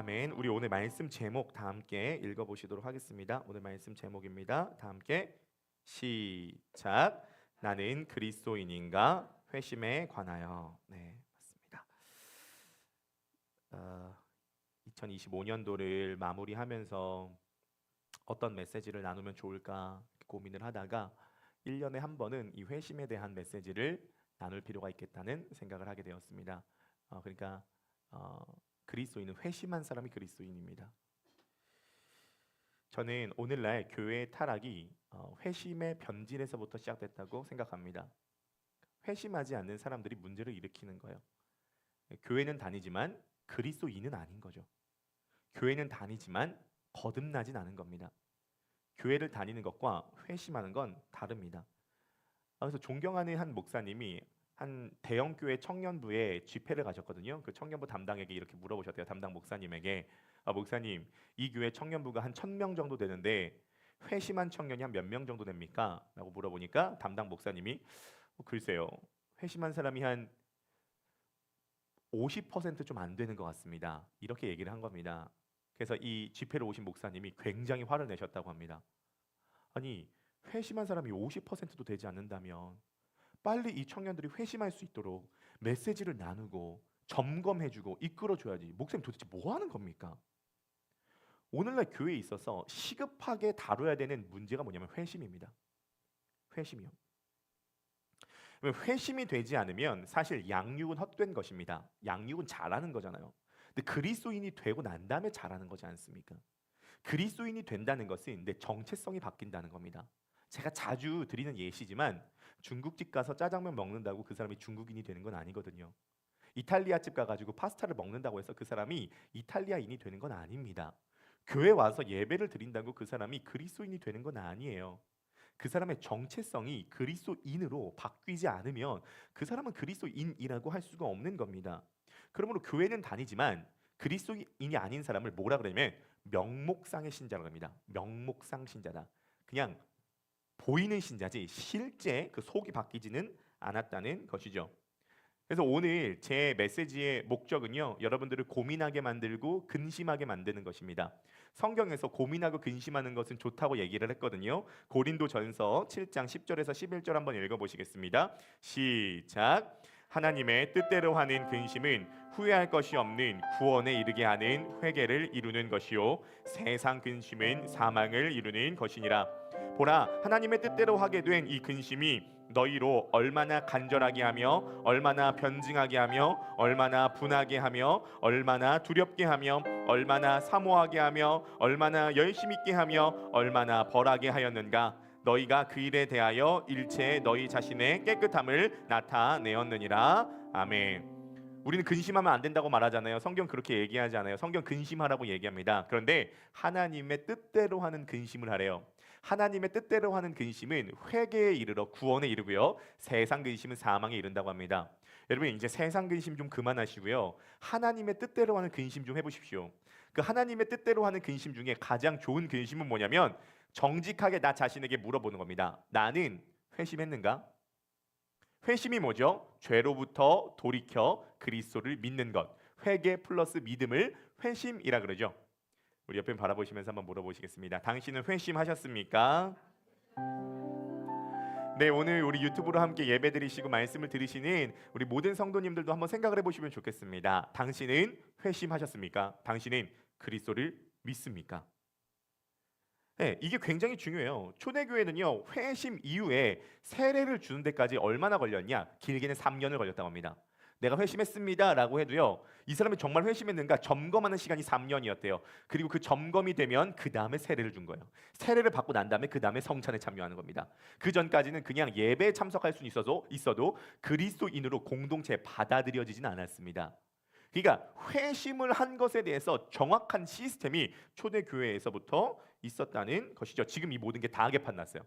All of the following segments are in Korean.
아멘. 우리 오늘 말씀 제목 다 함께 읽어보시도록 하겠습니다. 오늘 말씀 제목입니다. 다 함께 시작. 나는 그리스도인인가? 회심에 관하여. 네, 맞습니다. 2025년도를 마무리하면서 어떤 메시지를 나누면 좋을까 고민을 하다가 1년에 한 번은 이 회심에 대한 메시지를 나눌 필요가 있겠다는 생각을 하게 되었습니다. 그러니까 그리스도인은 회심한 사람이 그리스도인입니다. 저는 오늘날 교회의 타락이 회심의 변질에서부터 시작됐다고 생각합니다. 회심하지 않는 사람들이 문제를 일으키는 거예요. 교회는 다니지만 그리스도인은 아닌 거죠. 교회는 다니지만 거듭나진 않은 겁니다. 교회를 다니는 것과 회심하는 건 다릅니다. 그래서 존경하는 한 목사님이 한 대형 교회 청년부에 집회를 가셨거든요. 그 청년부 담당에게 이렇게 물어보셨대요. 담당 목사님에게, 목사님, 이 교회 청년부가 한 1,000명 정도 되는데 회심한 청년이 한 몇 명 정도 됩니까? 라고 물어보니까 담당 목사님이 글쎄요, 회심한 사람이 한 50% 좀 안 되는 것 같습니다. 이렇게 얘기를 한 겁니다. 그래서 이 집회로 오신 목사님이 굉장히 화를 내셨다고 합니다. 아니, 회심한 사람이 50%도 되지 않는다면 빨리 이 청년들이 회심할 수 있도록 메시지를 나누고 점검해주고 이끌어줘야지. 목사님 도대체 뭐 하는 겁니까? 오늘날 교회에 있어서 시급하게 다뤄야 되는 문제가 뭐냐면 회심입니다. 회심이요. 회심이 되지 않으면 사실 양육은 헛된 것입니다. 양육은 잘하는 거잖아요. 근데 그리스도인이 되고 난 다음에 잘하는 거지 않습니까? 그리스도인이 된다는 것은 내 정체성이 바뀐다는 겁니다. 제가 자주 드리는 예시지만 중국집 가서 짜장면 먹는다고 그 사람이 중국인이 되는 건 아니거든요. 이탈리아 집 가가지고 파스타를 먹는다고 해서 그 사람이 이탈리아인이 되는 건 아닙니다. 교회 와서 예배를 드린다고 그 사람이 그리스도인이 되는 건 아니에요. 그 사람의 정체성이 그리스도인으로 바뀌지 않으면 그 사람은 그리스도인이라고 할 수가 없는 겁니다. 그러므로 교회는 다니지만 그리스도인이 아닌 사람을 뭐라 그러냐면 명목상의 신자라고 합니다. 명목상 신자다. 그냥 보이는 신자지 실제 그 속이 바뀌지는 않았다는 것이죠. 그래서 오늘 제 메시지의 목적은요, 여러분들을 고민하게 만들고 근심하게 만드는 것입니다. 성경에서 고민하고 근심하는 것은 좋다고 얘기를 했거든요. 고린도전서 7장 10절에서 11절 한번 읽어보시겠습니다. 시작. 하나님의 뜻대로 하는 근심은 후회할 것이 없는 구원에 이르게 하는 회개를 이루는 것이요 세상 근심은 사망을 이루는 것이니라. 보라, 하나님의 뜻대로 하게 된 이 근심이 너희로 얼마나 간절하게 하며 얼마나 변증하게 하며 얼마나 분하게 하며 얼마나 두렵게 하며 얼마나 사모하게 하며 얼마나 열심 있게 하며 얼마나 벌하게 하였는가. 너희가 그 일에 대하여 일체의 너희 자신의 깨끗함을 나타내었느니라. 아멘. 우리는 근심하면 안 된다고 말하잖아요. 성경 그렇게 얘기하지 않아요. 성경 근심하라고 얘기합니다. 그런데 하나님의 뜻대로 하는 근심을 하래요. 하나님의 뜻대로 하는 근심은 회개에 이르러 구원에 이르고요. 세상 근심은 사망에 이른다고 합니다. 여러분 이제 세상 근심 좀 그만하시고요. 하나님의 뜻대로 하는 근심 좀 해보십시오. 그 하나님의 뜻대로 하는 근심 중에 가장 좋은 근심은 뭐냐면 정직하게 나 자신에게 물어보는 겁니다. 나는 회심했는가? 회심이 뭐죠? 죄로부터 돌이켜 그리스도를 믿는 것. 회개 플러스 믿음을 회심이라 그러죠. 우리 옆에 바라보시면서 한번 물어보시겠습니다. 당신은 회심하셨습니까? 네, 오늘 우리 유튜브로 함께 예배드리시고 말씀을 들으시는 우리 모든 성도님들도 한번 생각을 해보시면 좋겠습니다. 당신은 회심하셨습니까? 당신은 그리스도를 믿습니까? 네, 이게 굉장히 중요해요. 초대교회는요, 회심 이후에 세례를 주는 데까지 얼마나 걸렸냐? 길게는 3년을 걸렸다고 합니다. 내가 회심했습니다라고 해도요, 이 사람이 정말 회심했는가 점검하는 시간이 3년이었대요. 그리고 그 점검이 되면 그 다음에 세례를 준 거예요. 세례를 받고 난 다음에 그 다음에 성찬에 참여하는 겁니다. 그 전까지는 그냥 예배에 참석할 수는 있어도 그리스도인으로 공동체에 받아들여지진 않았습니다. 그러니까 회심을 한 것에 대해서 정확한 시스템이 초대교회에서부터 있었다는 것이죠. 지금 이 모든 게 다 개판났어요.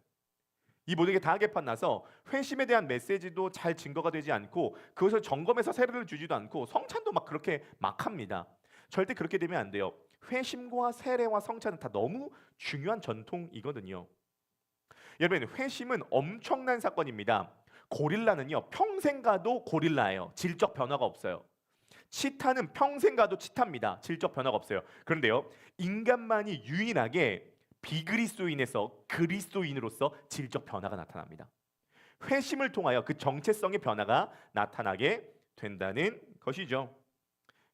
이 모든 게 다 개판나서 회심에 대한 메시지도 잘 증거가 되지 않고 그것을 점검해서 세례를 주지도 않고 성찬도 막 그렇게 막 합니다. 절대 그렇게 되면 안 돼요. 회심과 세례와 성찬은 다 너무 중요한 전통이거든요. 여러분, 회심은 엄청난 사건입니다. 고릴라는요, 평생 가도 고릴라예요. 질적 변화가 없어요. 치타는 평생 가도 치타입니다. 질적 변화가 없어요. 그런데요, 인간만이 유일하게 비그리스도인에서 그리스도인으로서 질적 변화가 나타납니다. 회심을 통하여 그 정체성의 변화가 나타나게 된다는 것이죠.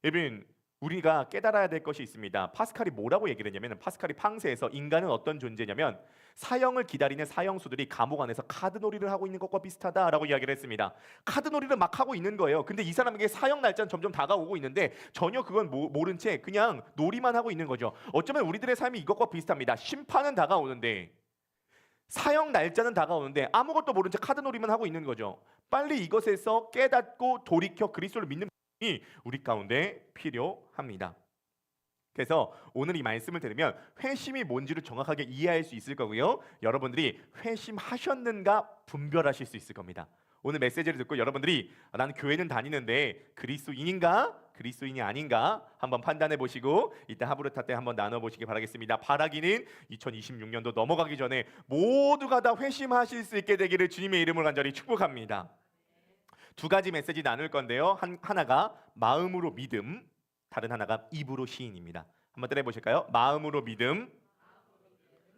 여러분, 우리가 깨달아야 될 것이 있습니다. 파스칼이 뭐라고 얘기를 했냐면, 파스칼이 팡세에서 인간은 어떤 존재냐면 사형을 기다리는 사형수들이 감옥 안에서 카드놀이를 하고 있는 것과 비슷하다라고 이야기를 했습니다. 카드놀이를 막 하고 있는 거예요. 근데 이 사람에게 사형 날짜는 점점 다가오고 있는데 전혀 그건 모른 채 그냥 놀이만 하고 있는 거죠. 어쩌면 우리들의 삶이 이것과 비슷합니다. 심판은 다가오는데, 사형 날짜는 다가오는데 아무것도 모른 채 카드놀이만 하고 있는 거죠. 빨리 이것에서 깨닫고 돌이켜 그리스도를 믿는 분이 우리 가운데 필요합니다. 그래서 오늘 이 말씀을 들으면 회심이 뭔지를 정확하게 이해할 수 있을 거고요. 여러분들이 회심하셨는가 분별하실 수 있을 겁니다. 오늘 메시지를 듣고 여러분들이 나는 교회는 다니는데 그리스도인인가 그리스도인이 아닌가 한번 판단해 보시고 이따 하브르타 때 한번 나눠 보시기 바라겠습니다. 바라기는 2026년도 넘어가기 전에 모두가 다 회심하실 수 있게 되기를 주님의 이름으로 간절히 축복합니다. 두 가지 메시지 나눌 건데요. 하나가 마음으로 믿음, 다른 하나가 입으로 시인입니다. 한번 따라해 보실까요? 마음으로 믿음,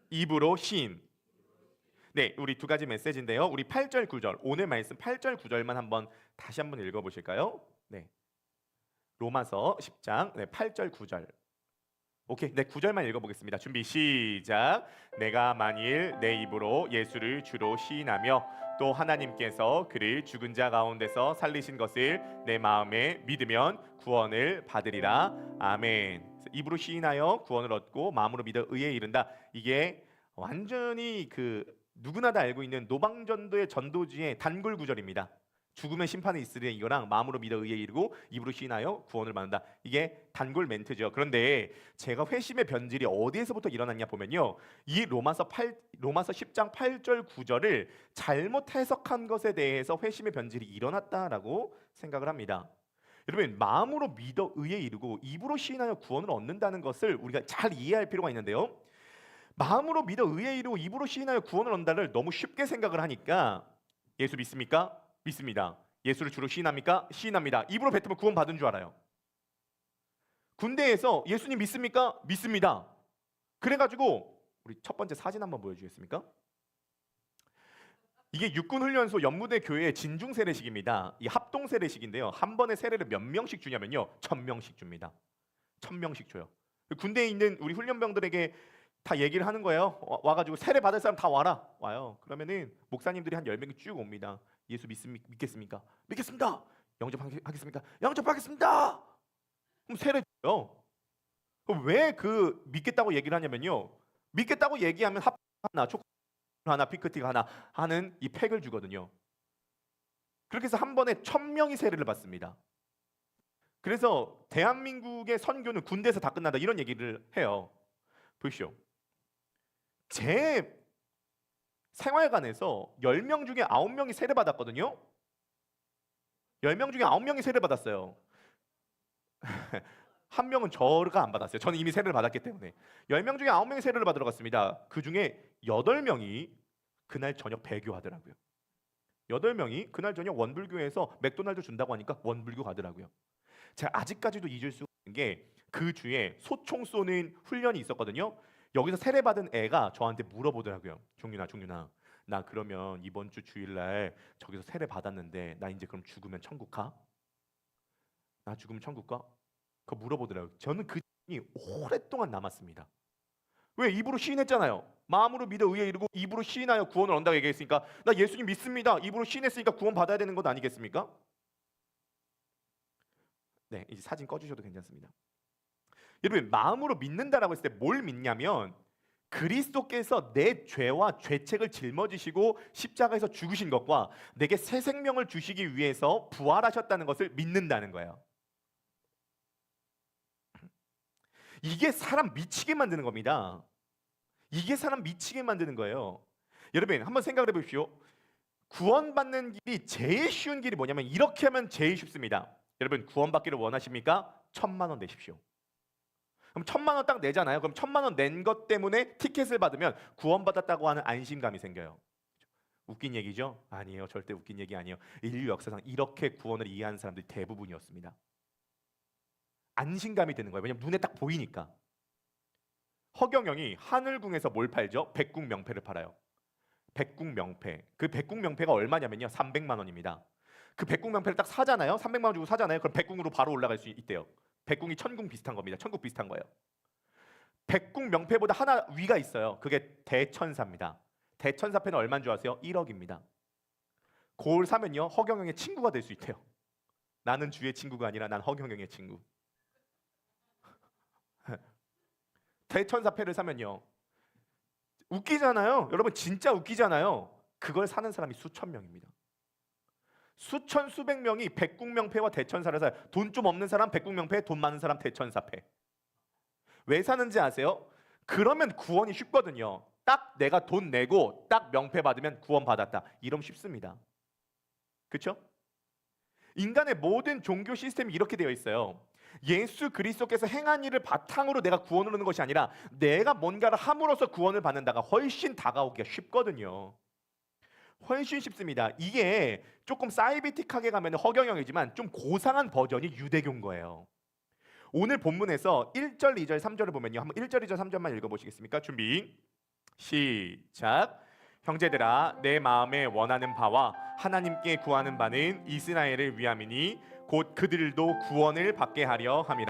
입으로 시인. 네, 우리 두 가지 메시지인데요. 우리 8절 9절, 오늘 말씀 8절 9절만 한번 다시 한번 읽어 보실까요? 네. 로마서 10장 8절 9절. 오케이, 네, 9절만 읽어보겠습니다. 준비 시작. 내가 만일 내 입으로 예수를 주로 시인하며 또 하나님께서 그를 죽은 자 가운데서 살리신 것을 내 마음에 믿으면 구원을 받으리라. 아멘. 입으로 시인하여 구원을 얻고 마음으로 믿어 의에 이른다. 이게 완전히 그 누구나 다 알고 있는 노방전도의 전도지의 단골 구절입니다. 죽음의 심판이 있으리에 이거랑 마음으로 믿어 의에 이르고 입으로 시인하여 구원을 받는다. 이게 단골 멘트죠. 그런데 제가 회심의 변질이 어디에서부터 일어났냐 보면요, 이 로마서 10장 8절 9절을 잘못 해석한 것에 대해서 회심의 변질이 일어났다라고 생각을 합니다. 여러분, 마음으로 믿어 의에 이르고 입으로 시인하여 구원을 얻는다는 것을 우리가 잘 이해할 필요가 있는데요, 마음으로 믿어 의에 이르고 입으로 시인하여 구원을 얻는다를 너무 쉽게 생각을 하니까 예수 믿습니까? 믿습니다. 예수를 주로 시인합니까? 시인합니다. 입으로 뱉으면 구원 받은 줄 알아요. 군대에서 예수님 믿습니까? 믿습니다. 그래가지고 우리 첫 번째 사진 한번 보여주겠습니까? 이게 육군훈련소 연무대 교회의 진중 세례식입니다. 이 합동 세례식인데요. 한 번에 세례를 몇 명씩 주냐면요, 1000명씩 줍니다. 1000명씩 줘요. 군대에 있는 우리 훈련병들에게 다 얘기를 하는 거예요. 와가지고 세례 받을 사람 다 와라. 와요. 그러면은 목사님들이 한 10명이 쭉 옵니다. 예수 믿겠습니까? 믿겠습니다. 영접하겠습니까? 영접하겠습니다. 그럼 세례 줘요. 그럼 왜 그 믿겠다고 얘기를 하냐면요, 믿겠다고 얘기하면 합 하나, 초코 하나, 피크티가 하나 하는 이 팩을 주거든요. 그렇게 해서 한 번에 1000명이 세례를 받습니다. 그래서 대한민국의 선교는 군대에서 다 끝난다 이런 얘기를 해요. 보십시오. 제 생활관에서 10명 중에 9명이 세례 받았거든요. 10명 중에 9명이 세례 받았어요. 한 명은 저가 안 받았어요. 저는 이미 세례를 받았기 때문에. 10명 중에 9명이 세례를 받으러 갔습니다. 그 중에 8명이 그날 저녁 배교하더라고요. 8명이 그날 저녁 원불교에서 맥도날드 준다고 하니까 원불교 가더라고요. 제가 아직까지도 잊을 수 없는 게 그 주에 소총 쏘는 훈련이 있었거든요. 여기서 세례 받은 애가 저한테 물어보더라고요. 종윤아, 나 그러면 이번 주 주일날 저기서 세례 받았는데 나 이제 그럼 죽으면 천국 가? 나 죽으면 천국 가? 그거 물어보더라고요. 저는 그 질문이 오랫동안 남았습니다. 왜? 입으로 시인했잖아요. 마음으로 믿어 의에 이르고 입으로 시인하여 구원을 얻는다고 얘기했으니까 나 예수님 믿습니다. 입으로 시인했으니까 구원 받아야 되는 것 아니겠습니까? 네, 이제 사진 꺼주셔도 괜찮습니다. 여러분, 마음으로 믿는다라고 했을 때 뭘 믿냐면 그리스도께서 내 죄와 죄책을 짊어지시고 십자가에서 죽으신 것과 내게 새 생명을 주시기 위해서 부활하셨다는 것을 믿는다는 거예요. 이게 사람 미치게 만드는 겁니다. 이게 사람 미치게 만드는 거예요. 여러분, 한번 생각을 해보십시오. 구원받는 길이 제일 쉬운 길이 뭐냐면 이렇게 하면 제일 쉽습니다. 여러분, 구원받기를 원하십니까? 1000만 원 내십시오. 그럼 1000만 원 딱 내잖아요. 그럼 1000만 원 낸 것 때문에 티켓을 받으면 구원받았다고 하는 안심감이 생겨요. 웃긴 얘기죠? 아니에요. 절대 웃긴 얘기 아니에요. 인류 역사상 이렇게 구원을 이해하는 사람들이 대부분이었습니다. 안심감이 드는 거예요. 왜냐면 눈에 딱 보이니까. 허경영이 하늘궁에서 뭘 팔죠? 백궁 명패를 팔아요. 백궁 명패. 그 백궁 명패가 얼마냐면요. 300만 원입니다. 그 백궁 명패를 딱 사잖아요. 300만 원 주고 사잖아요. 그럼 백궁으로 바로 올라갈 수 있대요. 백궁이 천궁 비슷한 겁니다. 천국 비슷한 거예요. 백궁 명패보다 하나 위가 있어요. 그게 대천사입니다. 대천사패는 얼마인 줄 아세요? 1억입니다. 그걸 사면요. 허경영의 친구가 될 수 있대요. 나는 주의 친구가 아니라 난 허경영의 친구. 대천사패를 사면요. 웃기잖아요. 여러분 진짜 웃기잖아요. 그걸 사는 사람이 수천 명입니다. 수천 수백 명이 백궁명패와 대천사를 사요. 돈 좀 없는 사람 백궁명패, 돈 많은 사람 대천사패. 왜 사는지 아세요? 그러면 구원이 쉽거든요. 딱 내가 돈 내고 딱 명패 받으면 구원 받았다. 이러면 쉽습니다. 그렇죠? 인간의 모든 종교 시스템이 이렇게 되어 있어요. 예수 그리스도께서 행한 일을 바탕으로 내가 구원을 얻는 것이 아니라 내가 뭔가를 함으로써 구원을 받는다가 훨씬 다가오기가 쉽거든요. 훨씬 쉽습니다. 이게 조금 사이비틱하게 가면 허경영이지만 좀 고상한 버전이 유대교인 거예요. 오늘 본문에서 1절, 2절, 3절을 보면요. 한번 1절, 2절, 3절만 읽어보시겠습니까? 준비 시작. 형제들아 내 마음에 원하는 바와 하나님께 구하는 바는 이스라엘을 위함이니 곧 그들도 구원을 받게 하려 함이라.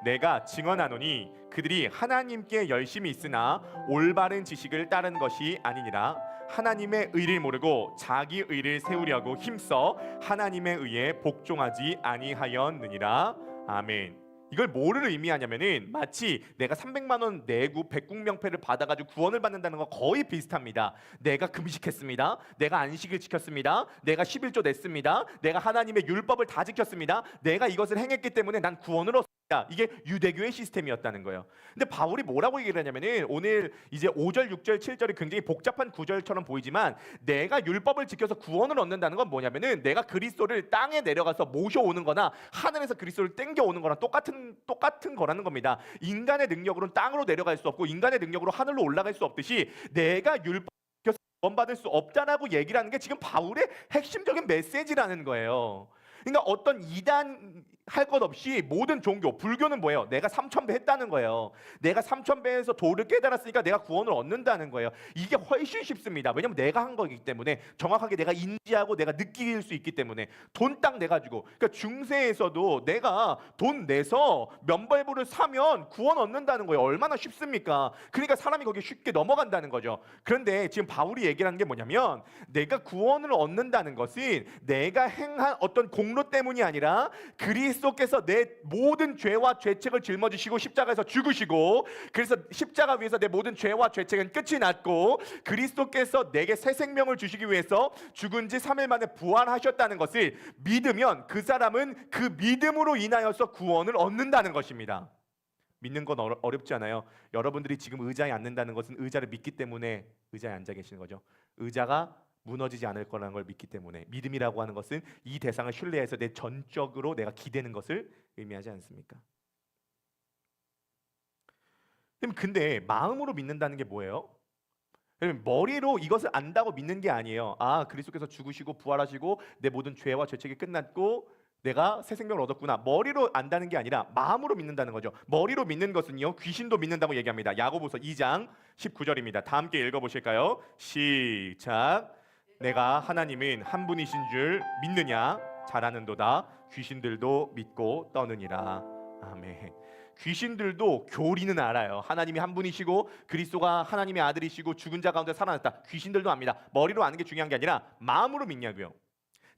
내가 증언하노니 그들이 하나님께 열심히 있으나 올바른 지식을 따른 것이 아니니라. 하나님의 의를 모르고 자기 의를 세우려고 힘써 하나님의 의에 복종하지 아니하였느니라. 아멘. 이걸 뭐를 의미하냐면은 마치 내가 300만 원 내고 백궁명패를 받아가지고 구원을 받는다는 거 거의 비슷합니다. 내가 금식했습니다. 내가 안식을 지켰습니다. 내가 11조 냈습니다. 내가 하나님의 율법을 다 지켰습니다. 내가 이것을 행했기 때문에 난 구원을 얻습니다. 이게 유대교의 시스템이었다는 거예요. 근데 바울이 뭐라고 얘기를 하냐면은 오늘 이제 5절, 6절, 7절이 굉장히 복잡한 구절처럼 보이지만 내가 율법을 지켜서 구원을 얻는다는 건 뭐냐면은 내가 그리스도를 땅에 내려가서 모셔오는 거나 하늘에서 그리스도를 땡겨오는 거랑 똑같은 거라는 겁니다. 인간의 능력으로는 땅으로 내려갈 수 없고 인간의 능력으로 하늘로 올라갈 수 없듯이 내가 율법 지켜서 구원받을 수 없다라고 얘기를 하는 게 지금 바울의 핵심적인 메시지라는 거예요. 그러니까 어떤 이단 할 것 없이 모든 종교, 불교는 뭐예요? 내가 3000배 했다는 거예요. 내가 3000배에서 도를 깨달았으니까 내가 구원을 얻는다는 거예요. 이게 훨씬 쉽습니다. 왜냐면 내가 한 거기 때문에 정확하게 내가 인지하고 내가 느낄 수 있기 때문에 돈 딱 내가지고 그러니까 중세에서도 내가 돈 내서 면벌부를 사면 구원 얻는다는 거예요. 얼마나 쉽습니까? 그러니까 사람이 거기에 쉽게 넘어간다는 거죠. 그런데 지금 바울이 얘기하는 게 뭐냐면 내가 구원을 얻는다는 것은 내가 행한 어떤 공로 때문이 아니라 그리스도께서 내 모든 죄와 죄책을 짊어지시고 십자가에서 죽으시고 그래서 십자가 위에서 내 모든 죄와 죄책은 끝이 났고 그리스도께서 내게 새 생명을 주시기 위해서 죽은 지 3일 만에 부활하셨다는 것을 믿으면 그 사람은 그 믿음으로 인하여서 구원을 얻는다는 것입니다. 믿는 건 어렵지 않아요. 여러분들이 지금 의자에 앉는다는 것은 의자를 믿기 때문에 의자에 앉아 계시는 거죠. 의자가 무너지지 않을 거라는 걸 믿기 때문에 믿음이라고 하는 것은 이 대상을 신뢰해서 내 전적으로 내가 기대는 것을 의미하지 않습니까? 근데 마음으로 믿는다는 게 뭐예요? 머리로 이것을 안다고 믿는 게 아니에요. 아, 그리스도께서 죽으시고 부활하시고 내 모든 죄와 죄책이 끝났고 내가 새 생명을 얻었구나. 머리로 안다는 게 아니라 마음으로 믿는다는 거죠. 머리로 믿는 것은요. 귀신도 믿는다고 얘기합니다. 야고보서 2장 19절입니다. 다 함께 읽어보실까요? 시작. 내가 하나님은 한 분이신 줄 믿느냐? 잘하는도다. 귀신들도 믿고 떠느니라. 아멘. 귀신들도 교리는 알아요. 하나님이 한 분이시고 그리스도가 하나님의 아들이시고 죽은 자 가운데 살아났다. 귀신들도 압니다. 머리로 아는 게 중요한 게 아니라 마음으로 믿냐고요.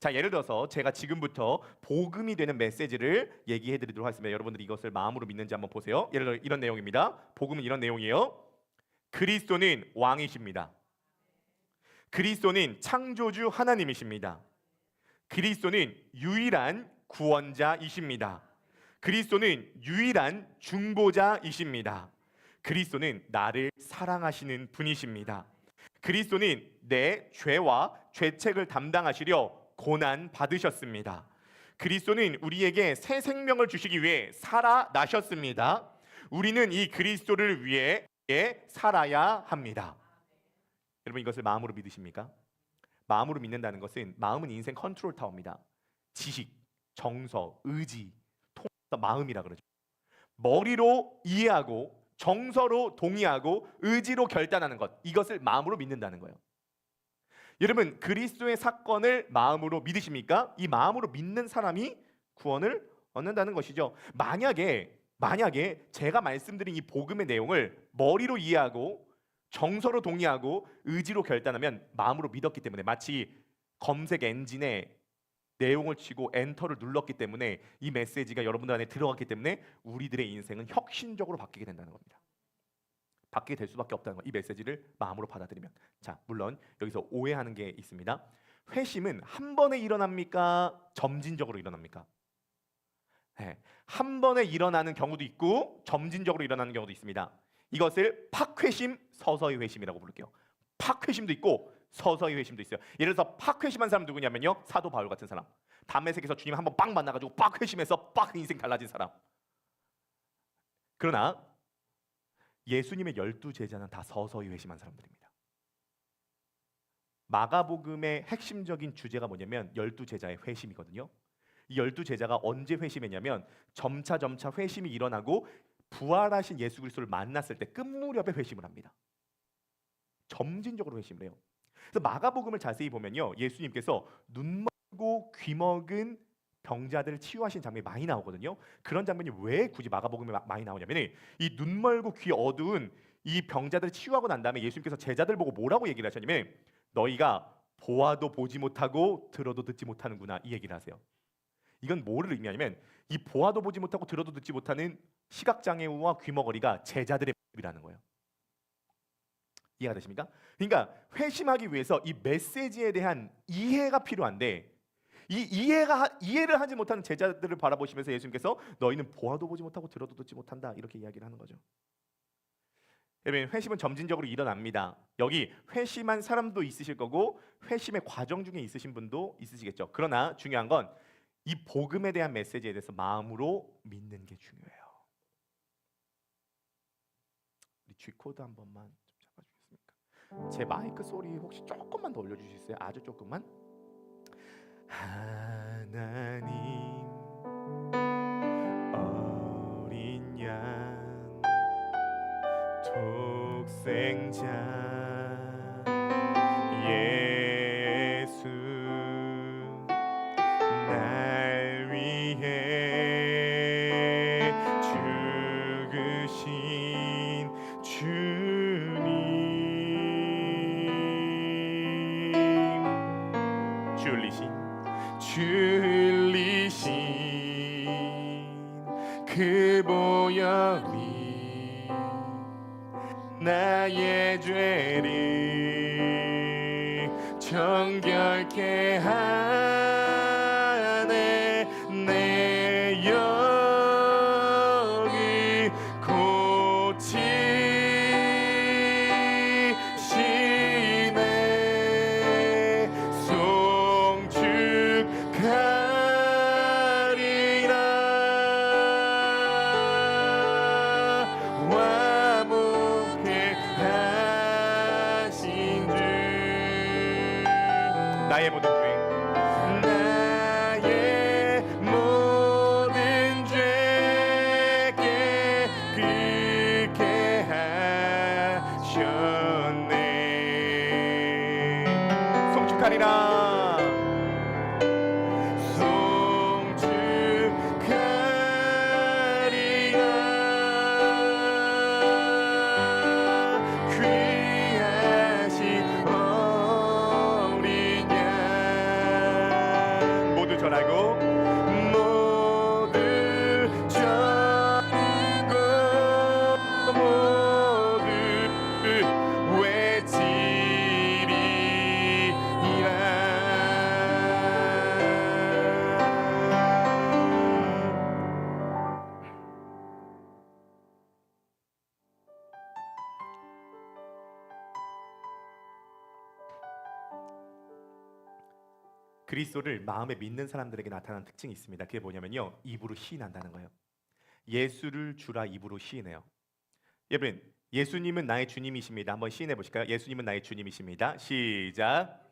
자, 예를 들어서 제가 지금부터 복음이 되는 메시지를 얘기해 드리도록 하겠습니다. 여러분들이 이것을 마음으로 믿는지 한번 보세요. 예를 들어 이런 내용입니다. 복음은 이런 내용이에요. 그리스도는 왕이십니다. 그리스도는 창조주 하나님이십니다. 그리스도는 유일한 구원자이십니다. 그리스도는 유일한 중보자이십니다. 그리스도는 나를 사랑하시는 분이십니다. 그리스도는 내 죄와 죄책을 담당하시려 고난 받으셨습니다. 그리스도는 우리에게 새 생명을 주시기 위해 살아나셨습니다. 우리는 이 그리스도를 위해 살아야 합니다. 여러분 이것을 마음으로 믿으십니까? 마음으로 믿는다는 것은 마음은 인생 컨트롤 타워입니다. 지식, 정서, 의지, 통해서 마음이라 그러죠. 머리로 이해하고 정서로 동의하고 의지로 결단하는 것, 이것을 마음으로 믿는다는 거예요. 여러분, 그리스도의 사건을 마음으로 믿으십니까? 이 마음으로 믿는 사람이 구원을 얻는다는 것이죠. 만약에 제가 말씀드린 이 복음의 내용을 머리로 이해하고 정서로 동의하고 의지로 결단하면 마음으로 믿었기 때문에, 마치 검색 엔진에 내용을 치고 엔터를 눌렀기 때문에 이 메시지가 여러분들 안에 들어갔기 때문에 우리들의 인생은 혁신적으로 바뀌게 된다는 겁니다. 바뀌게 될 수밖에 없다는 거. 이 메시지를 마음으로 받아들이면. 자, 물론 여기서 오해하는 게 있습니다. 회심은 한 번에 일어납니까? 점진적으로 일어납니까? 네, 한 번에 일어나는 경우도 있고 점진적으로 일어나는 경우도 있습니다. 이것을 팍회심, 서서히 회심이라고 부를게요. 팍회심도 있고 서서히 회심도 있어요. 예를 들어서 팍회심한 사람 누구냐면요, 사도 바울 같은 사람. 담메색에서 주님 한번 빵 만나가지고 빡 회심해서 빡 인생 달라진 사람. 그러나 예수님의 12제자는 다 서서히 회심한 사람들입니다. 마가복음의 핵심적인 주제가 뭐냐면 12제자의 회심이거든요. 이 12제자가 언제 회심했냐면 점차 회심이 일어나고 부활하신 예수 그리스도를 만났을 때 끝무렵에 회심을 합니다. 점진적으로 회심을 해요. 그래서 마가복음을 자세히 보면요, 예수님께서 눈 멀고 귀 먹은 병자들을 치유하신 장면이 많이 나오거든요. 그런 장면이 왜 굳이 마가복음에 많이 나오냐면, 이 눈 멀고 귀 어두운 이 병자들을 치유하고 난 다음에 예수님께서 제자들 보고 뭐라고 얘기를 하셨냐면, 너희가 보아도 보지 못하고 들어도 듣지 못하는구나, 이 얘기를 하세요. 이건 뭐를 의미하냐면, 이 보아도 보지 못하고 들어도 듣지 못하는 시각장애우와 귀머거리가 제자들의 모습이라는 거예요. 이해가 되십니까? 그러니까 회심하기 위해서 이 메시지에 대한 이해가 필요한데, 이 이해를 하지 못하는 제자들을 바라보시면서 예수님께서 너희는 보아도 보지 못하고 들어도 듣지 못한다, 이렇게 이야기를 하는 거죠. 여러분, 회심은 점진적으로 일어납니다. 여기 회심한 사람도 있으실 거고 회심의 과정 중에 있으신 분도 있으시겠죠. 그러나 중요한 건 이 복음에 대한 메시지에 대해서 마음으로 믿는 게 중요해요. 우리 G코드 한 번만 좀 잡아주겠습니까? 제 마이크 소리 혹시 조금만 더 올려주시겠어요? 아주 조금만. 하나님 어린 양 독생자 예수 날 위해 죽으신 주님, 줄리신 그 보혈이 나의 죄를 정결케 하네. 내 영을 고치시네. 송축하리라. 화목해 하신 주, 나의 모든 죄, 나의 모든 죄 깨끗게 하셨네. 송축하리라. 그리스도를 마음에 믿는 사람들에게 나타나는 특징이 있습니다. 그게 뭐냐면요, 입으로 시인한다는 거예요. 예수를 주라 입으로 시인해요. 여러분, 예수님은 나의 주님이십니다. 한번 시인해 보실까요? 예수님은 나의 주님이십니다. 시작.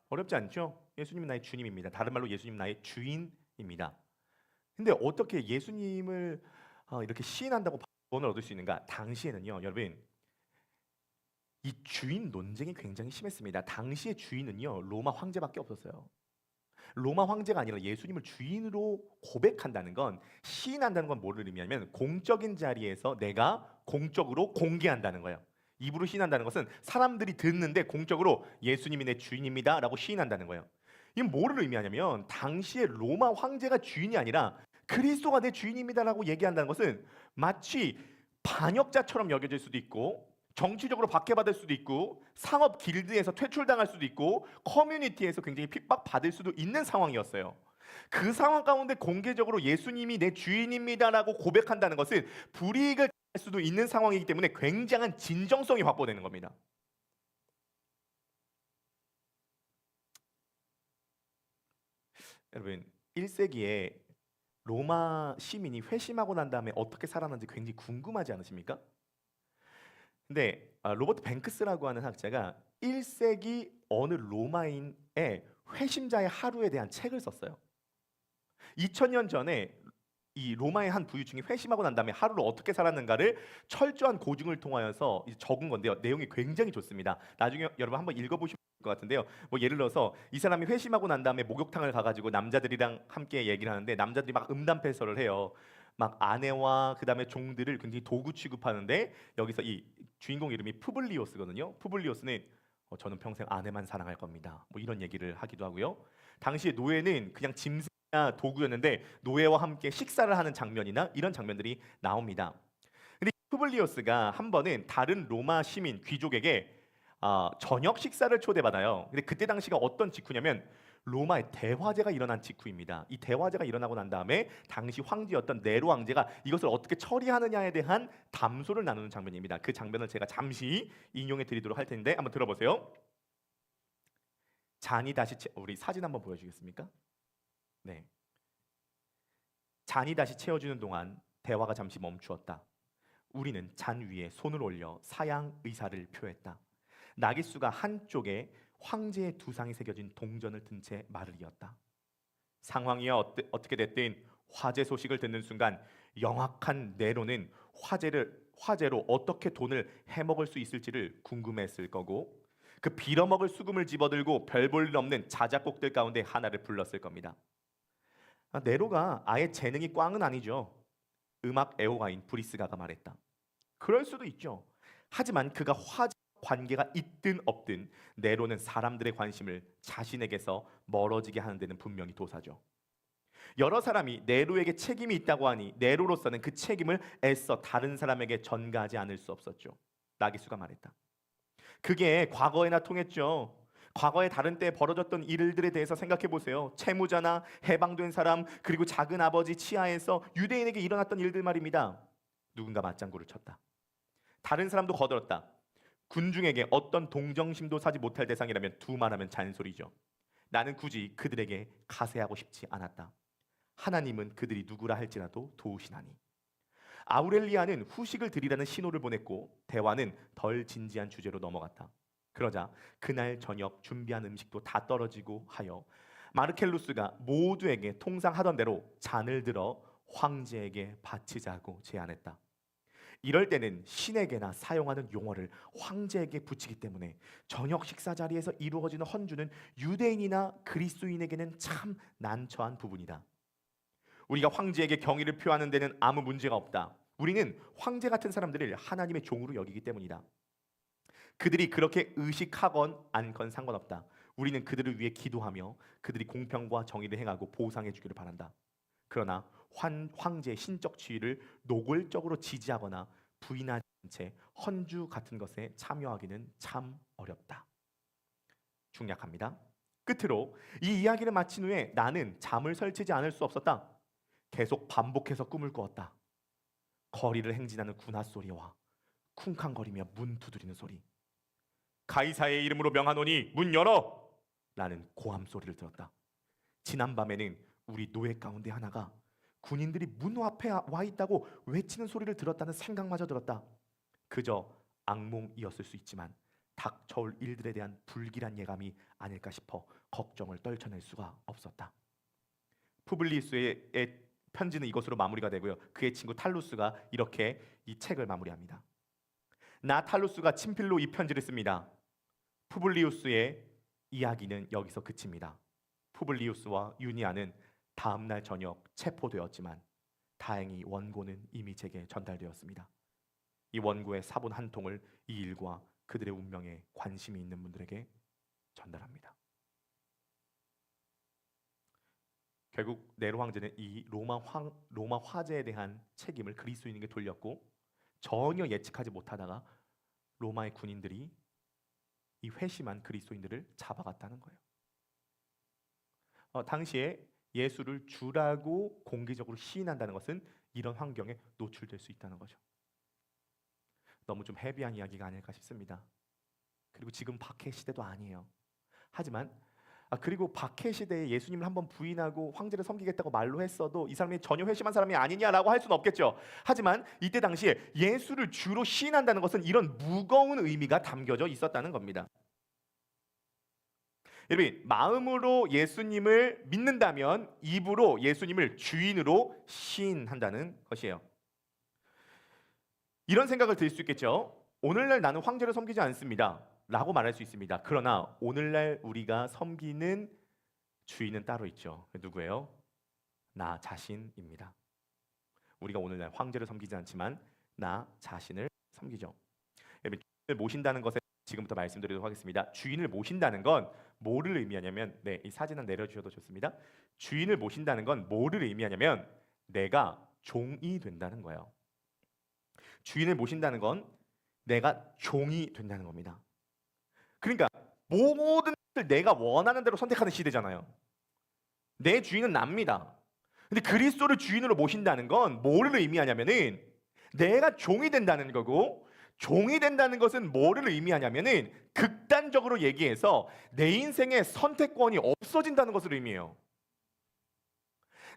어렵지 않죠? 예수님은 나의 주님입니다. 다른 말로 예수님은 나의 주인입니다. 근데 어떻게 예수님을 이렇게 시인한다고 구원을 얻을 수 있는가? 당시에는요, 여러분, 이 주인 논쟁이 굉장히 심했습니다. 당시의 주인은요, 로마 황제밖에 없었어요. 로마 황제가 아니라 예수님을 주인으로 고백한다는 건, 시인한다는 건 뭐를 의미하냐면 공적인 자리에서 내가 공적으로 공개한다는 거예요. 입으로 시인한다는 것은 사람들이 듣는데 공적으로 예수님이 내 주인입니다라고 시인한다는 거예요. 이건 뭐를 의미하냐면 당시에 로마 황제가 주인이 아니라 그리스도가 내 주인입니다라고 얘기한다는 것은 마치 반역자처럼 여겨질 수도 있고, 정치적으로 박해받을 수도 있고, 상업 길드에서 퇴출당할 수도 있고, 커뮤니티에서 굉장히 핍박받을 수도 있는 상황이었어요. 그 상황 가운데 공개적으로 예수님이 내 주인입니다라고 고백한다는 것은 불이익을 할 수도 있는 상황이기 때문에 굉장한 진정성이 확보되는 겁니다. 여러분, 1세기에 로마 시민이 회심하고 난 다음에 어떻게 살아났는지 굉장히 궁금하지 않으십니까? 근데 로버트 뱅크스라고 하는 학자가 1세기 어느 로마인의 회심자의 하루에 대한 책을 썼어요. 2000년 전에 이 로마의 한 부유층이 회심하고 난 다음에 하루를 어떻게 살았는가를 철저한 고증을 통하여서 이제 적은 건데요. 내용이 굉장히 좋습니다. 나중에 여러분 한번 읽어보시면 될 것 같은데요. 뭐 예를 들어서 이 사람이 회심하고 난 다음에 목욕탕을 가가지고 남자들이랑 함께 얘기를 하는데 남자들이 막 음담패설을 해요. 막 아내와 그다음에 종들을 굉장히 도구 취급하는데 여기서 이 주인공 이름이 푸블리오스거든요. 푸블리오스는 저는 평생 아내만 사랑할 겁니다. 뭐 이런 얘기를 하기도 하고요. 당시에 노예는 그냥 짐승이나 도구였는데 노예와 함께 식사를 하는 장면이나 이런 장면들이 나옵니다. 근데 푸블리오스가 한 번은 다른 로마 시민 귀족에게 저녁 식사를 초대받아요. 근데 그때 당시가 어떤 직후냐면 로마의 대화제가 일어난 직후입니다. 이 대화제가 일어나고 난 다음에 당시 황제였던 네로 왕제가 이것을 어떻게 처리하느냐에 대한 담소를 나누는 장면입니다. 그 장면을 제가 잠시 인용해 드리도록 할 텐데 한번 들어보세요. 잔이 다시 우리 사진 한번 보여주겠습니까? 네. 잔이 다시 채워주는 동안 대화가 잠시 멈추었다. 우리는 잔 위에 손을 올려 사양 의사를 표했다. 나깃수가 한쪽에 황제의 두상이 새겨진 동전을 든 채 말을 이었다. 상황이 어떻게 됐든 화재 소식을 듣는 순간 영악한 네로는 화재로 어떻게 돈을 해먹을 수 있을지를 궁금했을 거고 그 빌어먹을 수금을 집어들고 별 볼 일 없는 자작곡들 가운데 하나를 불렀을 겁니다. 네로가 아예 재능이 꽝은 아니죠. 음악 애호가인 브리스가가 말했다. 그럴 수도 있죠. 하지만 그가 화제 관계가 있든 없든 네로는 사람들의 관심을 자신에게서 멀어지게 하는 데는 분명히 도사죠. 여러 사람이 네로에게 책임이 있다고 하니 네로로서는 그 책임을 애써 다른 사람에게 전가하지 않을 수 없었죠. 나기수가 말했다. 그게 과거에나 통했죠. 과거에 다른 때 벌어졌던 일들에 대해서 생각해 보세요. 채무자나 해방된 사람 그리고 작은 아버지 치하에서 유대인에게 일어났던 일들 말입니다. 누군가 맞장구를 쳤다. 다른 사람도 거들었다. 군중에게 어떤 동정심도 사지 못할 대상이라면 두말하면 잔소리죠. 나는 굳이 그들에게 가세하고 싶지 않았다. 하나님은 그들이 누구라 할지라도 도우시나니. 아우렐리아는 후식을 드리라는 신호를 보냈고 대화는 덜 진지한 주제로 넘어갔다. 그러자 그날 저녁 준비한 음식도 다 떨어지고 하여 마르켈루스가 모두에게 통상 하던 대로 잔을 들어 황제에게 바치자고 제안했다. 이럴 때는 신에게나 사용하는 용어를 황제에게 붙이기 때문에 저녁 식사 자리에서 이루어지는 헌주는 유대인이나 그리스도인에게는 참 난처한 부분이다. 우리가 황제에게 경의를 표하는 데는 아무 문제가 없다. 우리는 황제 같은 사람들을 하나님의 종으로 여기기 때문이다. 그들이 그렇게 의식하건 않건 상관없다. 우리는 그들을 위해 기도하며 그들이 공평과 정의를 행하고 보상해 주기를 바란다. 그러나 황제의 신적 지위를 노골적으로 지지하거나 부인하지 않은 채 헌주 같은 것에 참여하기는 참 어렵다. 중략합니다. 끝으로 이 이야기를 마친 후에 나는 잠을 설치지 않을 수 없었다. 계속 반복해서 꿈을 꾸었다. 거리를 행진하는 군화 소리와 쿵쾅거리며 문 두드리는 소리. 가이사의 이름으로 명하노니 문 열어! 라는 고함 소리를 들었다. 지난밤에는 우리 노예 가운데 하나가 군인들이 문 앞에 와 있다고 외치는 소리를 들었다는 생각마저 들었다. 그저 악몽이었을 수 있지만 닥쳐올 일들에 대한 불길한 예감이 아닐까 싶어 걱정을 떨쳐낼 수가 없었다. 편지는 이것으로 마무리가 되고요. 그의 친구 탈루스가 이렇게 이 책을 마무리합니다. 나 탈루스가 친필로 이 편지를 씁니다. 푸블리우스의 이야기는 여기서 그칩니다. 푸블리우스와 유니아는 다음 날 저녁 체포되었지만 다행히 원고는 이미 제게 전달되었습니다. 이 원고의 사본 한 통을 이 일과 그들의 운명에 관심이 있는 분들에게 전달합니다. 결국 네로 황제는 이 로마 화제에 대한 책임을 그리스도인에게 돌렸고, 전혀 예측하지 못하다가 로마의 군인들이 이 회심한 그리스도인들을 잡아갔다는 거예요. 당시에 예수를 주라고 공개적으로 시인한다는 것은 이런 환경에 노출될 수 있다는 거죠. 너무 좀 헤비한 이야기가 아닐까 싶습니다. 그리고 지금 박해 시대도 아니에요. 하지만 그리고 박해 시대에 예수님을 한번 부인하고 황제를 섬기겠다고 말로 했어도 이 사람이 전혀 회심한 사람이 아니냐라고 할 수는 없겠죠. 하지만 이때 당시에 예수를 주로 시인한다는 것은 이런 무거운 의미가 담겨져 있었다는 겁니다. 여러분, 마음으로 예수님을 믿는다면 입으로 예수님을 주인으로 시인한다는 것이에요. 이런 생각을 들 수 있겠죠. 오늘날 나는 황제를 섬기지 않습니다 라고 말할 수 있습니다. 그러나 오늘날 우리가 섬기는 주인은 따로 있죠. 누구예요? 나 자신입니다. 우리가 오늘날 황제를 섬기지 않지만 나 자신을 섬기죠. 여러분, 주인을 모신다는 것에 지금부터 말씀드리도록 하겠습니다. 주인을 모신다는 건 뭐를 의미하냐면, 이 사진은 내려주셔도 좋습니다. 주인을 모신다는 건 뭐를 의미하냐면 내가 종이 된다는 거예요. 주인을 모신다는 건 내가 종이 된다는 겁니다. 그러니까 모든 것을 내가 원하는 대로 선택하는 시대잖아요. 내 주인은 납니다. 근데 그리스도를 주인으로 모신다는 건 뭐를 의미하냐면은 내가 종이 된다는 거고, 종이 된다는 것은 뭐를 의미하냐면은 극단적으로 얘기해서 내 인생의 선택권이 없어진다는 것을 의미해요.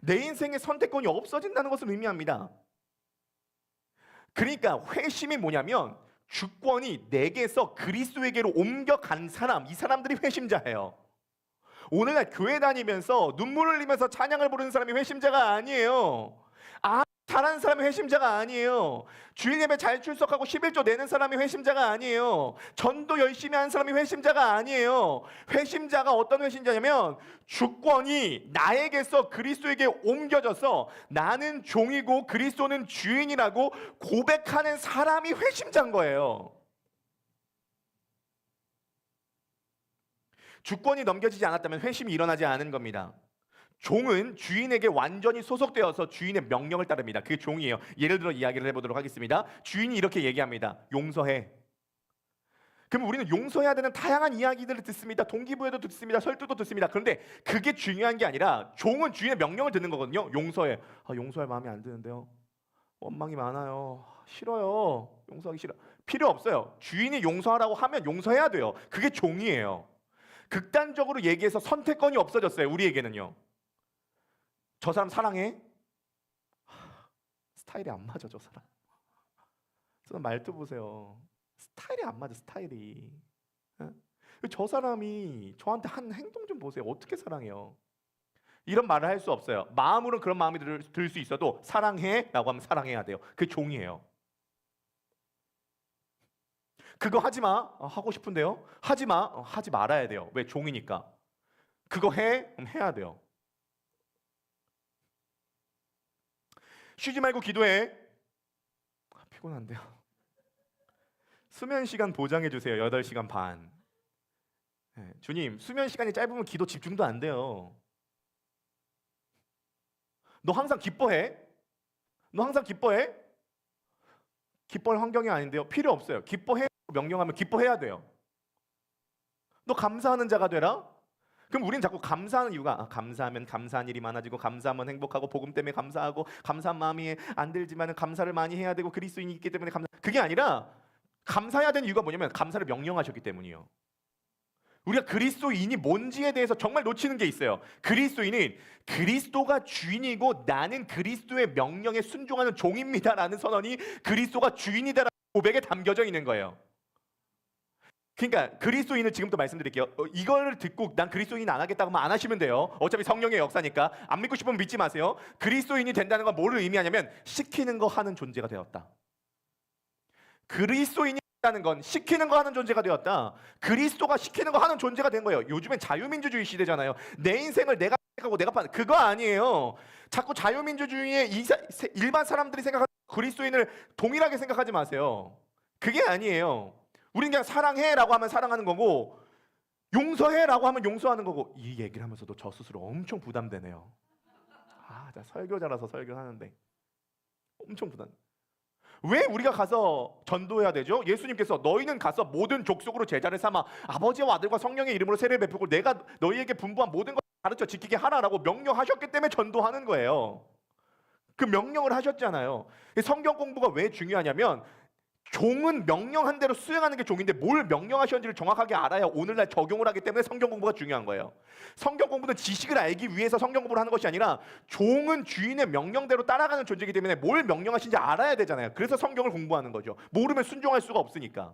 내 인생의 선택권이 없어진다는 것을 의미합니다. 그러니까 회심이 뭐냐면 주권이 내게서 그리스도에게로 옮겨간 사람, 이 사람들이 회심자예요. 오늘날 교회 다니면서 눈물을 흘리면서 찬양을 부르는 사람이 회심자가 아니에요. 잘하는 사람이 회심자가 아니에요. 주일 예배 잘 출석하고 11조 내는 사람이 회심자가 아니에요. 전도 열심히 하는 사람이 회심자가 아니에요. 회심자가 어떤 회심자냐면 주권이 나에게서 그리스도에게 옮겨져서 나는 종이고 그리스도는 주인이라고 고백하는 사람이 회심자인 거예요. 주권이 넘겨지지 않았다면 회심이 일어나지 않은 겁니다. 종은 주인에게 완전히 소속되어서 주인의 명령을 따릅니다. 그게 종이에요. 예를 들어 이야기를 해보도록 하겠습니다. 주인이 이렇게 얘기합니다. 용서해. 그럼 우리는 용서해야 되는 다양한 이야기들을 듣습니다. 동기부여도 듣습니다. 설득도 듣습니다. 그런데 그게 중요한 게 아니라 종은 주인의 명령을 듣는 거거든요. 용서해. 용서할 마음이 안 드는데요. 원망이 많아요. 싫어요. 용서하기 싫어. 필요 없어요. 주인이 용서하라고 하면 용서해야 돼요. 그게 종이에요. 극단적으로 얘기해서 선택권이 없어졌어요. 우리에게는요. 저 사람 사랑해? 스타일이 안 맞아, 저 사람. 말투 보세요. 스타일이 안 맞아, 스타일이. 저 사람이 저한테 한 행동 좀 보세요. 어떻게 사랑해요? 이런 말을 할 수 없어요. 마음으로는 그런 마음이 들 수 있어도 사랑해? 라고 하면 사랑해야 돼요. 그게 종이에요. 그거 하지 마. 하고 싶은데요. 하지 마. 하지 말아야 돼요. 왜? 종이니까. 그거 해? 그럼 해야 돼요. 쉬지 말고 기도해. 피곤한데요. 수면 시간 보장해 주세요. 8시간 반. 주님, 수면 시간이 짧으면 기도 집중도 안 돼요. 너 항상 기뻐해? 너 항상 기뻐해? 기뻐할 환경이 아닌데요. 필요 없어요. 기뻐해 명령하면 기뻐해야 돼요. 너 감사하는 자가 되라. 그럼 우리는 자꾸 감사하는 이유가 감사하면 감사한 일이 많아지고 감사하면 행복하고 복음 때문에 감사하고 감사한 마음이 안 들지만 감사를 많이 해야 되고 그리스도인이 있기 때문에 감사. 그게 아니라 감사해야 되는 이유가 뭐냐면 감사를 명령하셨기 때문이에요. 우리가 그리스도인이 뭔지에 대해서 정말 놓치는 게 있어요. 그리스도인은 그리스도가 주인이고 나는 그리스도의 명령에 순종하는 종입니다라는 선언이 그리스도가 주인이다라는 고백에 담겨져 있는 거예요. 그러니까 그리스도인을 지금부터 말씀드릴게요. 이걸 듣고 난 그리스도인 안 하겠다고 하면 안 하시면 돼요. 어차피 성령의 역사니까. 안 믿고 싶으면 믿지 마세요. 그리스도인이 된다는 건 뭐를 의미하냐면 시키는 거 하는 존재가 되었다. 그리스도인이 된다는 건 시키는 거 하는 존재가 되었다. 그리스도가 시키는 거 하는 존재가 된 거예요. 요즘엔 자유민주주의 시대잖아요. 내 인생을 내가 생각하고 내가 파는 그거 아니에요. 자꾸 자유민주주의의 일반 사람들이 생각하는 그리스도인을 동일하게 생각하지 마세요. 그게 아니에요. 우리는 그냥 사랑해라고 하면 사랑하는 거고 용서해라고 하면 용서하는 거고. 이 얘기를 하면서도 저 스스로 엄청 부담되네요. 나 설교자라서 설교하는데 엄청 부담. 왜 우리가 가서 전도해야 되죠? 예수님께서 너희는 가서 모든 족속으로 제자를 삼아 아버지와 아들과 성령의 이름으로 세례를 베푸고 내가 너희에게 분부한 모든 것을 가르쳐 지키게 하라라고 명령하셨기 때문에 전도하는 거예요. 그 명령을 하셨잖아요. 성경 공부가 왜 중요하냐면 종은 명령한 대로 수행하는 게 종인데 뭘 명령하셨는지를 정확하게 알아야 오늘날 적용을 하기 때문에 성경 공부가 중요한 거예요. 성경 공부는 지식을 알기 위해서 성경 공부를 하는 것이 아니라 종은 주인의 명령대로 따라가는 존재이기 때문에 뭘 명령하신지 알아야 되잖아요. 그래서 성경을 공부하는 거죠. 모르면 순종할 수가 없으니까.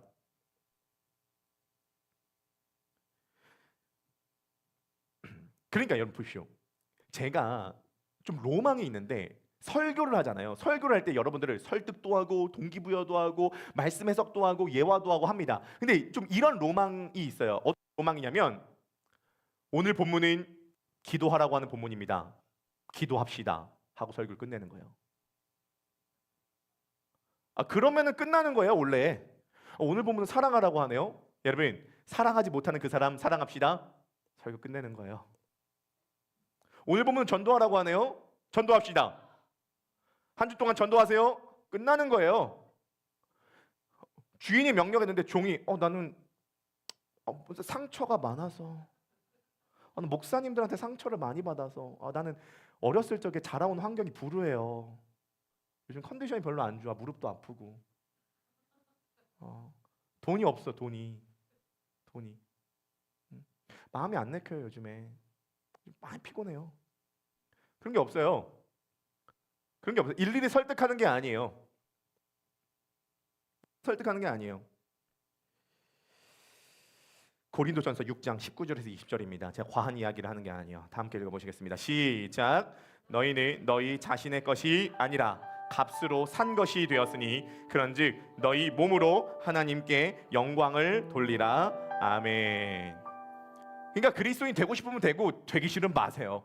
그러니까 여러분 보십시오. 제가 좀 로망이 있는데 설교를 하잖아요. 설교를 할 때 여러분들을 설득도 하고 동기부여도 하고 말씀 해석도 하고 예화도 하고 합니다. 근데 좀 이런 로망이 있어요. 어떤 로망이냐면 오늘 본문은 기도하라고 하는 본문입니다. 기도합시다 하고 설교를 끝내는 거예요. 그러면은 끝나는 거예요 원래. 오늘 본문은 사랑하라고 하네요. 여러분 사랑하지 못하는 그 사람 사랑합시다. 설교 끝내는 거예요. 오늘 본문은 전도하라고 하네요. 전도합시다. 한 주 동안 전도하세요. 끝나는 거예요. 주인이 명령했는데 종이 나는 상처가 많아서 목사님들한테 상처를 많이 받아서 나는 어렸을 적에 자라온 환경이 불우해요. 요즘 컨디션이 별로 안 좋아. 무릎도 아프고 돈이 없어. 돈이 마음이 안 내켜요. 요즘에 많이 피곤해요. 그런 게 없어요. 그런 게 없어요. 일일이 설득하는 게 아니에요. 설득하는 게 아니에요. 고린도전서 6장 19절에서 20절입니다. 제가 과한 이야기를 하는 게 아니에요. 다 함께 읽어보시겠습니다. 시작. 너희는 너희 자신의 것이 아니라 값으로 산 것이 되었으니 그런즉 너희 몸으로 하나님께 영광을 돌리라. 아멘. 그러니까 그리스도인 되고 싶으면 되고 되기 싫으면 마세요.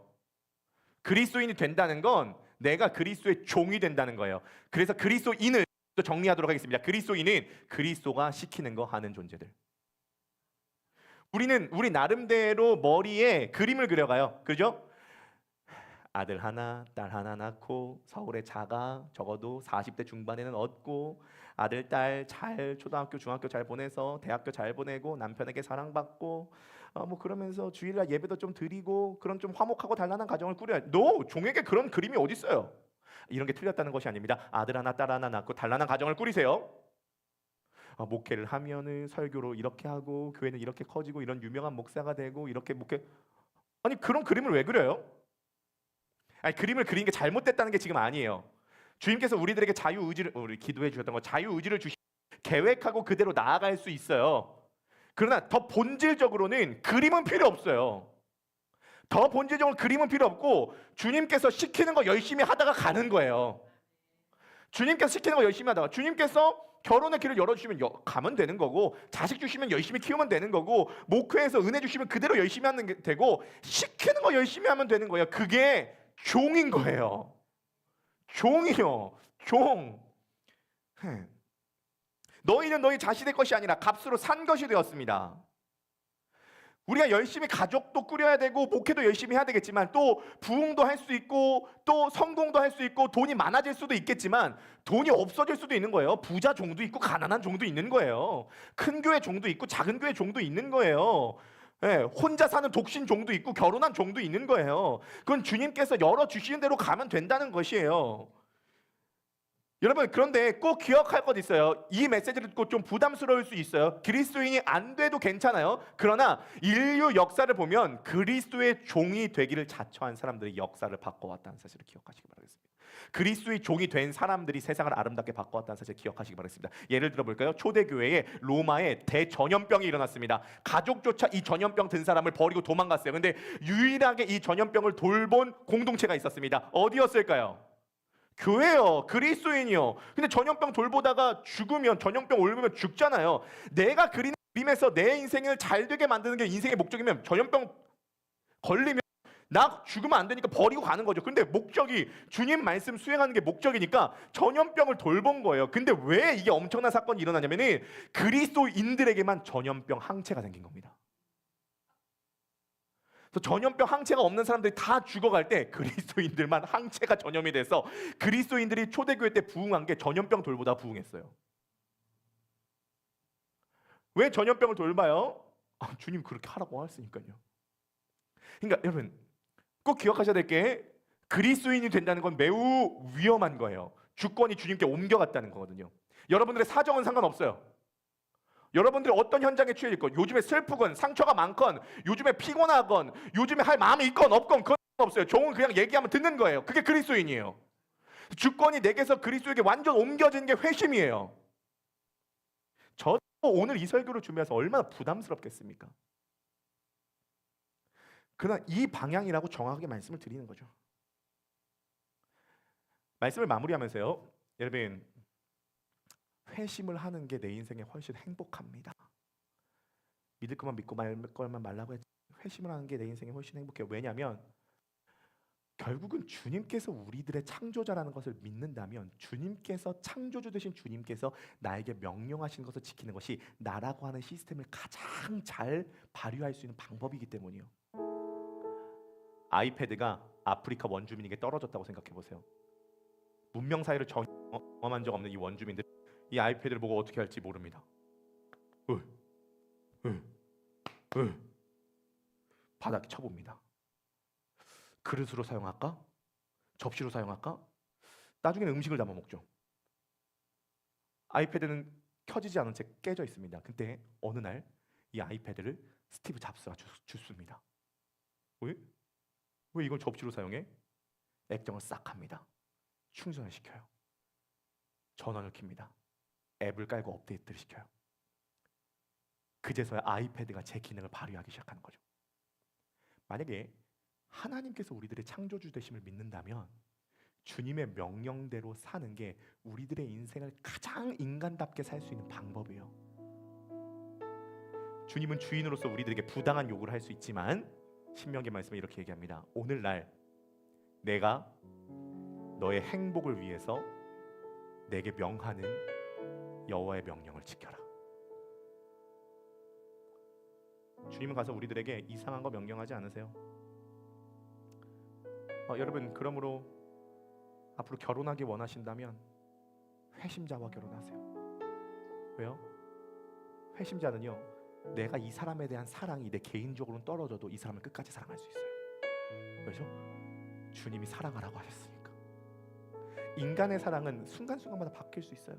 그리스도인이 된다는 건 내가 그리스도의 종이 된다는 거예요. 그래서 그리스도인을 정리하도록 하겠습니다. 그리스도인은 그리스도가 시키는 거 하는 존재들. 우리 나름대로 머리에 그림을 그려가요. 그죠? 아들 하나, 딸 하나 낳고 서울에 자가 적어도 40대 중반에는 얻고 아들, 딸 잘 초등학교, 중학교 잘 보내서 대학교 잘 보내고 남편에게 사랑받고 그러면서 주일날 예배도 좀 드리고 그런 좀 화목하고 단란한 가정을 꾸려야. 종에게 그런 그림이 어디 있어요? 이런 게 틀렸다는 것이 아닙니다. 아들 하나, 딸 하나 낳고 단란한 가정을 꾸리세요. 목회를 하면은 설교로 이렇게 하고 교회는 이렇게 커지고 이런 유명한 목사가 되고 이렇게 목회. 그런 그림을 왜 그려요? 그림을 그리는 게 잘못됐다는 게 지금 아니에요. 주님께서 우리들에게 자유의지를 우리 기도해 주셨던 거 자유의지를 주시 계획하고 그대로 나아갈 수 있어요. 그러나 더 본질적으로는 그림은 필요 없어요. 더 본질적으로 그림은 필요 없고 주님께서 시키는 거 열심히 하다가 가는 거예요. 주님께서 시키는 거 열심히 하다가 주님께서 결혼의 길을 열어주시면 가면 되는 거고 자식 주시면 열심히 키우면 되는 거고 목회에서 은혜 주시면 그대로 열심히 하는 게 되고 시키는 거 열심히 하면 되는 거예요. 그게 종인 거예요. 종이요. 종. 너희는 너희 자신의 것이 아니라 값으로 산 것이 되었습니다. 우리가 열심히 가족도 꾸려야 되고 목회도 열심히 해야 되겠지만 또 부흥도 할 수 있고 또 성공도 할 수 있고 돈이 많아질 수도 있겠지만 돈이 없어질 수도 있는 거예요. 부자 종도 있고 가난한 종도 있는 거예요. 큰 교회 종도 있고 작은 교회 종도 있는 거예요. 혼자 사는 독신 종도 있고 결혼한 종도 있는 거예요. 그건 주님께서 열어주시는 대로 가면 된다는 것이에요. 여러분 그런데 꼭 기억할 것 있어요. 이 메시지를 듣고 좀 부담스러울 수 있어요. 그리스도인이 안 돼도 괜찮아요. 그러나 인류 역사를 보면 그리스도의 종이 되기를 자처한 사람들의 역사를 바꿔왔다는 사실을 기억하시기 바라겠습니다. 그리스도의 종이 된 사람들이 세상을 아름답게 바꿔왔다는 사실 기억하시기 바라겠습니다. 예를 들어 볼까요? 초대교회에 로마에 대전염병이 일어났습니다. 가족조차 이 전염병 든 사람을 버리고 도망갔어요. 근데 유일하게 이 전염병을 돌본 공동체가 있었습니다. 어디였을까요? 교회요. 그리스도인이요. 근데 전염병 돌보다가 죽으면, 전염병 옮으면 죽잖아요. 내가 그리는 그림에서 내 인생을 잘 되게 만드는 게 인생의 목적이면 전염병 걸리면 나 죽으면 안 되니까 버리고 가는 거죠. 근데 목적이 주님 말씀 수행하는 게 목적이니까 전염병을 돌본 거예요. 근데 왜 이게 엄청난 사건이 일어나냐면은 그리스도인들에게만 전염병 항체가 생긴 겁니다. 그래서 전염병 항체가 없는 사람들이 다 죽어갈 때 그리스도인들만 항체가 전염이 돼서 그리스도인들이 초대교회 때 부흥한 게 전염병 돌보다 부흥했어요. 왜 전염병을 돌봐요? 주님 그렇게 하라고 하셨으니까요. 그러니까 여러분 꼭 기억하셔야 될 게 그리스도인이 된다는 건 매우 위험한 거예요. 주권이 주님께 옮겨갔다는 거거든요. 여러분들의 사정은 상관없어요. 여러분들이 어떤 현장에 처해 있건, 요즘에 슬프건 상처가 많건, 요즘에 피곤하건, 요즘에 할 마음이 있건 없건 그건 없어요. 종은 그냥 얘기하면 듣는 거예요. 그게 그리스도인이에요. 주권이 내게서 그리스도에게 완전 옮겨지는 게 회심이에요. 저도 오늘 이 설교를 준비해서 얼마나 부담스럽겠습니까? 그러나 이 방향이라고 정확하게 말씀을 드리는 거죠. 말씀을 마무리하면서요, 여러분 회심을 하는 게 내 인생에 훨씬 행복합니다. 믿을 것만 믿고 말 것만 말라고 했지 회심을 하는 게 내 인생에 훨씬 행복해요. 왜냐하면 결국은 주님께서 우리들의 창조자라는 것을 믿는다면 주님께서 창조주 되신 주님께서 나에게 명령하신 것을 지키는 것이 나라고 하는 시스템을 가장 잘 발휘할 수 있는 방법이기 때문이요. 아이패드가 아프리카 원주민에게 떨어졌다고 생각해 보세요. 문명 사회를 경험한 적 없는 이 원주민들 이 아이패드를 보고 어떻게 할지 모릅니다. 바닥에 쳐봅니다. 그릇으로 사용할까? 접시로 사용할까? 나중에는 음식을 담아 먹죠. 아이패드는 켜지지 않은 채 깨져 있습니다. 근데 어느 날 이 아이패드를 스티브 잡스가 줍습니다. 왜 이걸 접시로 사용해? 액정을 싹 합니다. 충전을 시켜요. 전원을 켭니다. 앱을 깔고 업데이트를 시켜요. 그제서야 아이패드가 제 기능을 발휘하기 시작하는 거죠. 만약에 하나님께서 우리들의 창조주 되심을 믿는다면 주님의 명령대로 사는 게 우리들의 인생을 가장 인간답게 살 수 있는 방법이에요. 주님은 주인으로서 우리들에게 부당한 요구를 할 수 있지만 신명기 말씀에 이렇게 얘기합니다. 오늘날 내가 너의 행복을 위해서 내게 명하는 여호와의 명령을 지켜라. 주님은 가서 우리들에게 이상한 거 명령하지 않으세요. 여러분 그러므로 앞으로 결혼하기 원하신다면 회심자와 결혼하세요. 왜요? 회심자는요 내가 이 사람에 대한 사랑이 내 개인적으로는 떨어져도 이 사람을 끝까지 사랑할 수 있어요. 왜죠? 주님이 사랑하라고 하셨으니까. 인간의 사랑은 순간순간마다 바뀔 수 있어요.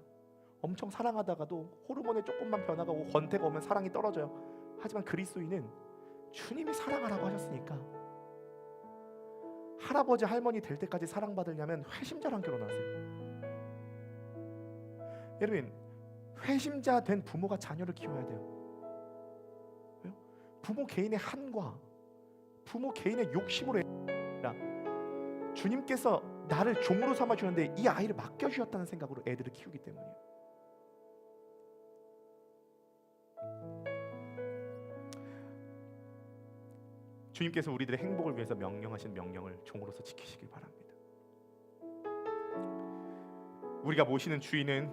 엄청 사랑하다가도 호르몬에 조금만 변화가 오고 권태가 오면 사랑이 떨어져요. 하지만 그리스도인은 주님이 사랑하라고 하셨으니까 할아버지 할머니 될 때까지 사랑받으려면 회심자랑 결혼하세요. 여러분 회심자 된 부모가 자녀를 키워야 돼요. 왜요? 부모 개인의 한과 부모 개인의 욕심으로 아니라 주님께서 나를 종으로 삼아주는데 이 아이를 맡겨주셨다는 생각으로 애들을 키우기 때문이에요. 주님께서 우리들의 행복을 위해서 명령하신 명령을 종으로서 지키시길 바랍니다. 우리가 모시는 주인은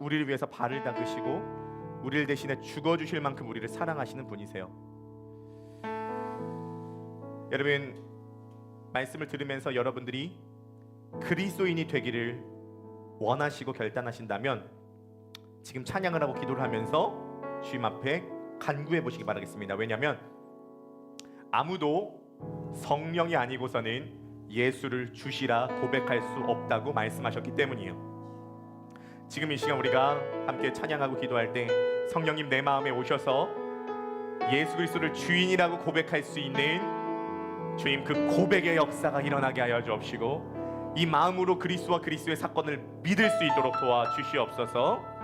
우리를 위해서 발을 닦으시고 우리를 대신에 죽어주실 만큼 우리를 사랑하시는 분이세요. 여러분 말씀을 들으면서 여러분들이 그리스도인이 되기를 원하시고 결단하신다면 지금 찬양을 하고 기도를 하면서 주님 앞에 간구해 보시기 바라겠습니다. 왜냐하면 아무도 성령이 아니고서는 예수를 주시라 고백할 수 없다고 말씀하셨기 때문이에요. 지금 이 시간 우리가 함께 찬양하고 기도할 때 성령님 내 마음에 오셔서 예수 그리스도를 주인이라고 고백할 수 있는 주님 그 고백의 역사가 일어나게 하여 주옵시고 이 마음으로 그리스도와 그리스도의 사건을 믿을 수 있도록 도와주시옵소서.